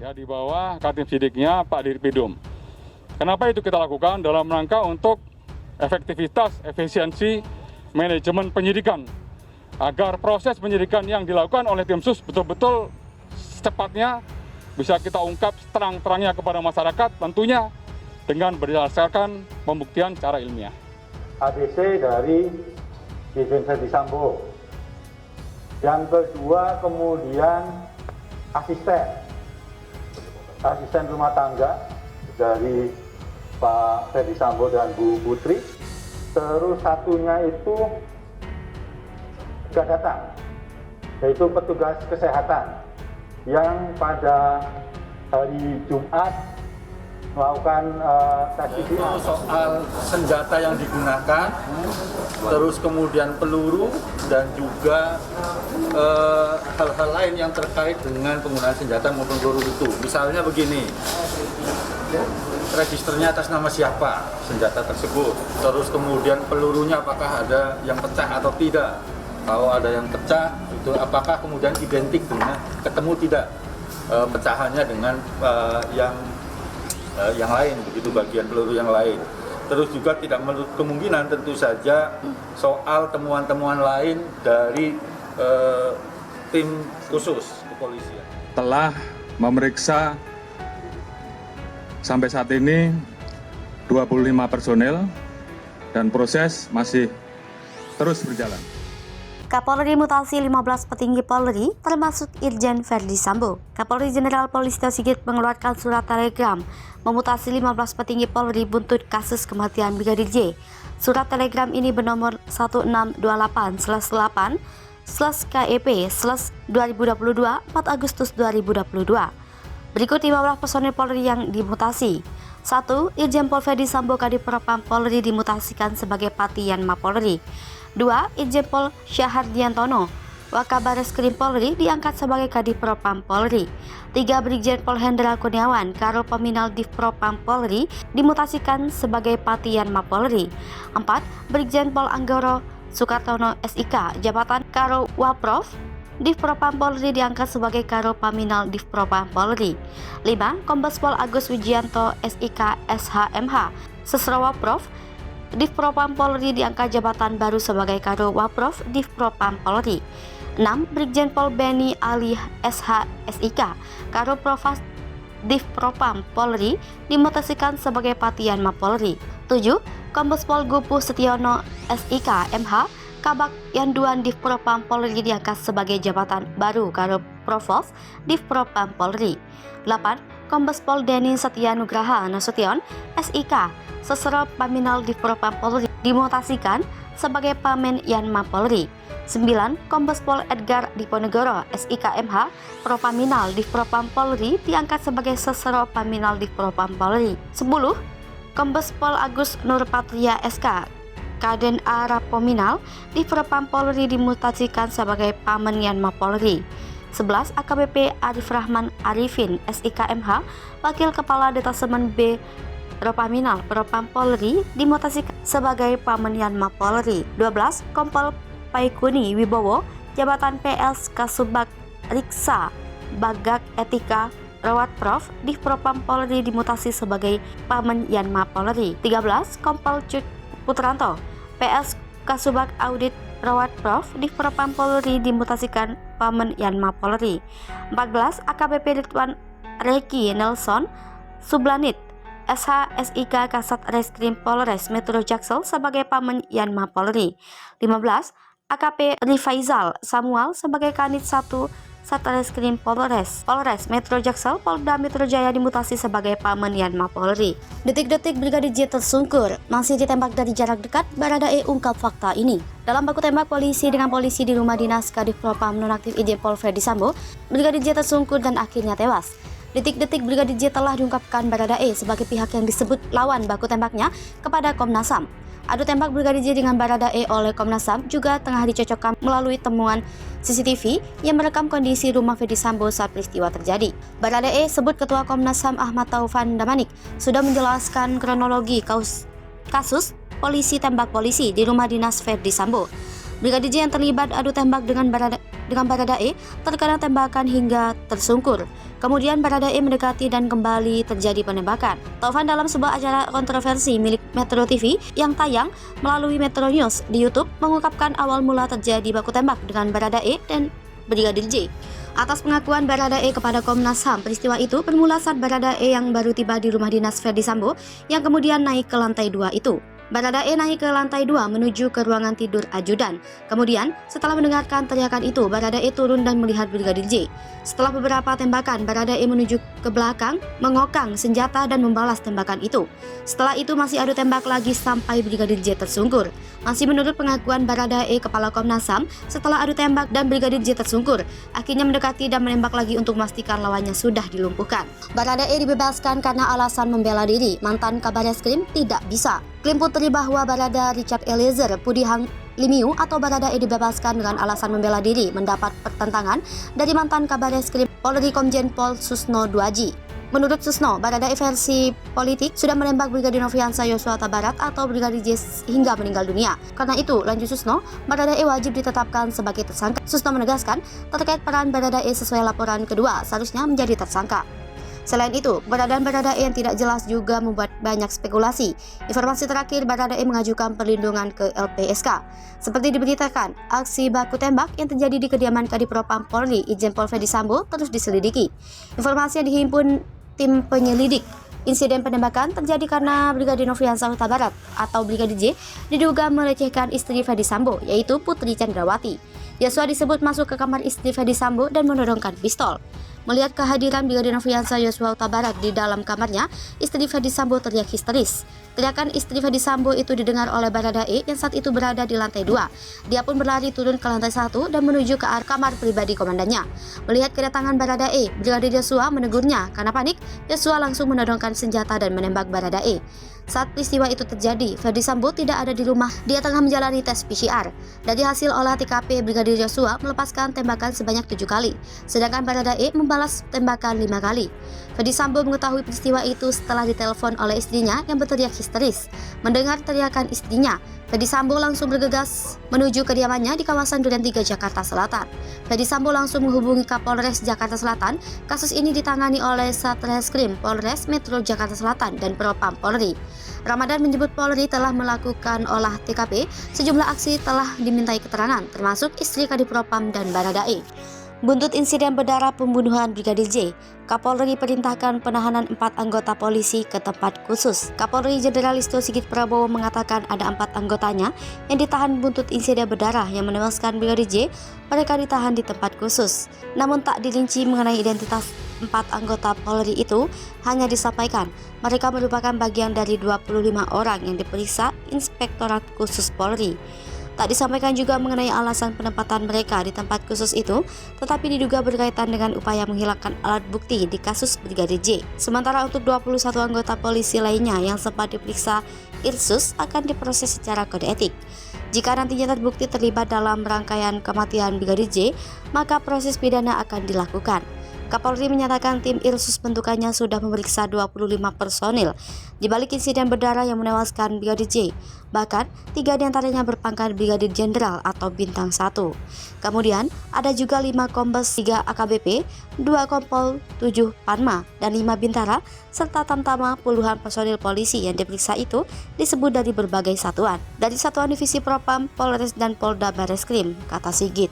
ya di bawah Katim Sidiknya Pak Dirpidum. Kenapa itu kita lakukan? Dalam rangka untuk efektivitas, efisiensi manajemen penyidikan, agar proses penyidikan yang dilakukan oleh tim sus betul-betul secepatnya bisa kita ungkap terang-terangnya kepada masyarakat, tentunya dengan berdasarkan pembuktian secara ilmiah. ADC dari Irjen Verdi Sambo. Yang kedua kemudian asisten rumah tangga dari Pak Verdi Sambo dan Bu Putri. Terus satunya itu tidak datang, yaitu petugas kesehatan yang pada hari Jumat melakukan tes PCR. Soal senjata yang digunakan, terus kemudian peluru dan juga hal-hal lain yang terkait dengan penggunaan senjata maupun peluru itu. Misalnya begini, registernya atas nama siapa senjata tersebut, terus kemudian pelurunya apakah ada yang pecah atau tidak. Kalau ada yang pecah, itu apakah kemudian identik dengan ketemu tidak pecahannya dengan yang lain, begitu bagian peluru yang lain. Terus juga tidak menutup kemungkinan tentu saja soal temuan-temuan lain dari tim khusus kepolisian. Telah memeriksa sampai saat ini 25 personel dan proses masih terus berjalan. Kapolri mutasi 15 petinggi Polri, termasuk Irjen Verdi Sambo. Kapolri Jenderal Polisi Tio Sigit mengeluarkan surat telegram memutasi 15 petinggi Polri buntut kasus kematian Brigadir J. Surat telegram ini bernomor 1628/8/KEP/2022 4 Agustus 2022. Berikut 15 personil Polri yang dimutasi. 1. Irjen Pol Verdi Sambo Kadipropam Polri dimutasikan sebagai Patian Mapolri. 2. Irjen Pol Syahardiantono Wakabareskrim Polri diangkat sebagai Kadipropam Polri. 3. Brigjen Pol Hendra Kurniawan Karo Peminal Divpropam Polri dimutasikan sebagai Patian Mapolri. 4. Brigjen Pol Anggoro Sukartono SIK jabatan Karo Waprov Divpropam Polri diangkat sebagai Karo Paminal Divpropam Polri. 5. Kombes Pol Agus Wijianto SIK SHMH Sesrowaprov Divpropam Polri diangkat jabatan baru sebagai Karo Waprov Divpropam Polri. 6. Brigjen Pol Beni Ali SH SIK Karo Provas Divpropam Polri dimutasikan sebagai Patian Mapolri. 7. Kombes Pol Gupu Setiono SIK MH Kabak Yanduan Divpropam Polri diangkat sebagai jabatan baru Karo Provos Divpropam Polri. 8. Kombes Pol Deni Setia Nugraha Nasution SIK Sesero Paminal Divpropam Polri dimutasikan sebagai Pamen Yanma Polri. 9. Kombes Pol Edgar Diponegoro SIK MH Propaminal Divpropam Polri diangkat sebagai Sesero Paminal Divpropam Polri. 10. Kombes Pol Agus Nurpatria SK Kaden A Rapominal Divpropam Polri dimutasikan sebagai Pamen Yanma Polri. 11. AKBP Arif Rahman Arifin SIK MH Wakil Kepala Detasemen B Ropaminal Propam Polri dimutasikan sebagai Pamen Yanma Polri. 12. Kompol Paikuni Wibowo jabatan PLs Kasubag Riksa Bagak Etika Rawat Prof Divpropam Polri dimutasi sebagai Pamen Yanma Polri. 13. Kompol Cut Putranto PS Kasubag Audit Rawat Prof Divpropam Polri dimutasikan Pamen Yanma Polri. 14. AKBP Ridwan Reki Nelson Sublanit SH SIK Kasat Reskrim Polres Metro Jaksel sebagai Pamen Yanma Polri. 15. AKP Rifaizal Samuel sebagai Kanit 1 Satreskrim Polres Metro Jaksel Polda Metro Jaya dimutasi sebagai Pamen Yanma Polri. Detik-detik Brigadir J tersungkur, masih ditembak dari jarak dekat, Baradae ungkap fakta ini. Dalam baku tembak polisi dengan polisi di rumah dinas Kadifpropam nonaktif Irjen Pol Verdi Sambo, Brigadir J tersungkur dan akhirnya tewas. Detik-detik Brigadir J telah diungkapkan Baradae sebagai pihak yang disebut lawan baku tembaknya kepada Komnas HAM. Adu tembak Brigadir J dengan Baradae oleh Komnas HAM juga tengah dicocokkan melalui temuan CCTV yang merekam kondisi rumah Verdi Sambo saat peristiwa terjadi. Baradae sebut Ketua Komnas HAM Ahmad Taufan Damanik sudah menjelaskan kronologi kasus polisi tembak polisi di rumah dinas Verdi Sambo. Brigadir J yang terlibat adu tembak dengan Baradae terkena tembakan hingga tersungkur. Kemudian Baradae mendekati dan kembali terjadi penembakan. Taufan dalam sebuah acara kontroversi milik Metro TV yang tayang melalui Metro News di YouTube mengungkapkan awal mula terjadi baku tembak dengan Baradae dan Brigadir J. Atas pengakuan Baradae kepada Komnas HAM, peristiwa itu bermula saat Baradae yang baru tiba di rumah dinas Ferdi Sambo yang kemudian naik ke lantai 2 itu. Baradae naik ke lantai 2 menuju ke ruangan tidur ajudan. Kemudian, setelah mendengarkan teriakan itu, Baradae turun dan melihat Brigadir J. Setelah beberapa tembakan, Baradae menuju ke belakang, mengokang senjata dan membalas tembakan itu. Setelah itu masih adu tembak lagi sampai Brigadir J tersungkur. Masih menurut pengakuan Baradae, Kepala Komnas HAM, setelah adu tembak dan Brigadir J tersungkur, akhirnya mendekati dan menembak lagi untuk memastikan lawannya sudah dilumpuhkan. Baradae dibebaskan karena alasan membela diri. Mantan Kabareskrim tidak bisa. Klaim Putri bahwa Barada Richard Eliezer Pudihang Limiu atau Baradae dibebaskan dengan alasan membela diri mendapat pertentangan dari mantan Kabareskrim Polri Komjen Pol Susno Duaji. Menurut Susno, Baradae versi politik sudah menembak Brigadir Nofriansah Yosua Huta Barat atau Brigadir J hingga meninggal dunia. Karena itu, lanjut Susno, Baradae wajib ditetapkan sebagai tersangka. Susno menegaskan, terkait peran Baradae sesuai laporan kedua seharusnya menjadi tersangka. Selain itu, keberadaan Baradae yang tidak jelas juga membuat banyak spekulasi. Informasi terakhir, Baradae mengajukan perlindungan ke LPSK. Seperti diberitakan, aksi baku tembak yang terjadi di kediaman Kadipropam Polri, Irjen Pol Ferdi Sambo terus diselidiki. Informasi yang dihimpun tim penyelidik, insiden penembakan terjadi karena Brigadir Nofriansah Huta Barat atau Brigadir J diduga melecehkan istri Ferdi Sambo, yaitu Putri Chandrawati. Yosua disebut masuk ke kamar istri Ferdi Sambo dan menodongkan pistol. Melihat kehadiran Brigadir Nofriansah Yosua Huta Barat di dalam kamarnya, istri Ferdi Sambo teriak histeris. Teriakan istri Ferdi Sambo itu didengar oleh Baradae yang saat itu berada di lantai 2. Dia pun berlari turun ke lantai 1 dan menuju ke arah kamar pribadi komandannya. Melihat kedatangan Baradae, Brigadir Yosua menegurnya. Karena panik, Yosua langsung menodongkan senjata dan menembak Baradae. Saat peristiwa itu terjadi, Ferdi Sambo tidak ada di rumah. Dia tengah menjalani tes PCR. Dari hasil olah TKP, Brigadir Yosua melepaskan tembakan sebanyak 7 kali, sedangkan Baradae membalas tembakan 5 kali. Ferdi Sambo mengetahui peristiwa itu setelah ditelepon oleh istrinya yang berteriak histeris. Mendengar teriakan istrinya, Ferdi Sambo langsung bergegas menuju kediamannya di kawasan Duren 3, Jakarta Selatan. Ferdi Sambo langsung menghubungi Kapolres Jakarta Selatan. Kasus ini ditangani oleh Satreskrim Polres Metro Jakarta Selatan dan Propam Polri. Ramadan menyebut Polri telah melakukan olah TKP, sejumlah aksi telah dimintai keterangan, termasuk istri Kadipropam dan Baradae. Buntut insiden berdarah pembunuhan Brigadir J, Kapolri perintahkan penahanan 4 anggota polisi ke tempat khusus. Kapolri Jenderal Listio Sigit Prabowo mengatakan ada 4 anggotanya yang ditahan buntut insiden berdarah yang menewaskan Brigadir J. Mereka ditahan di tempat khusus. Namun tak dirinci mengenai identitas 4 anggota Polri itu, hanya disampaikan mereka merupakan bagian dari 25 orang yang diperiksa Inspektorat Khusus Polri. Tak disampaikan juga mengenai alasan penempatan mereka di tempat khusus itu, tetapi diduga berkaitan dengan upaya menghilangkan alat bukti di kasus Brigadir J. Sementara untuk 21 anggota polisi lainnya yang sempat diperiksa Irsus akan diproses secara kode etik. Jika nantinya terbukti terlibat dalam rangkaian kematian Brigadir J, maka proses pidana akan dilakukan. Kapolri menyatakan tim Irsus bentukannya sudah memeriksa 25 personil di balik insiden berdarah yang menewaskan Brigadir J. Bahkan, 3 diantaranya berpangkat Brigadir Jenderal atau Bintang 1. Kemudian, ada juga 5 Kombes 3 AKBP, 2 Kompol, 7 Panma, dan 5 Bintara, serta tamtama puluhan personil polisi yang diperiksa itu disebut dari berbagai satuan. Dari Satuan Divisi Propam, Polres, dan Polda Bareskrim, kata Sigit.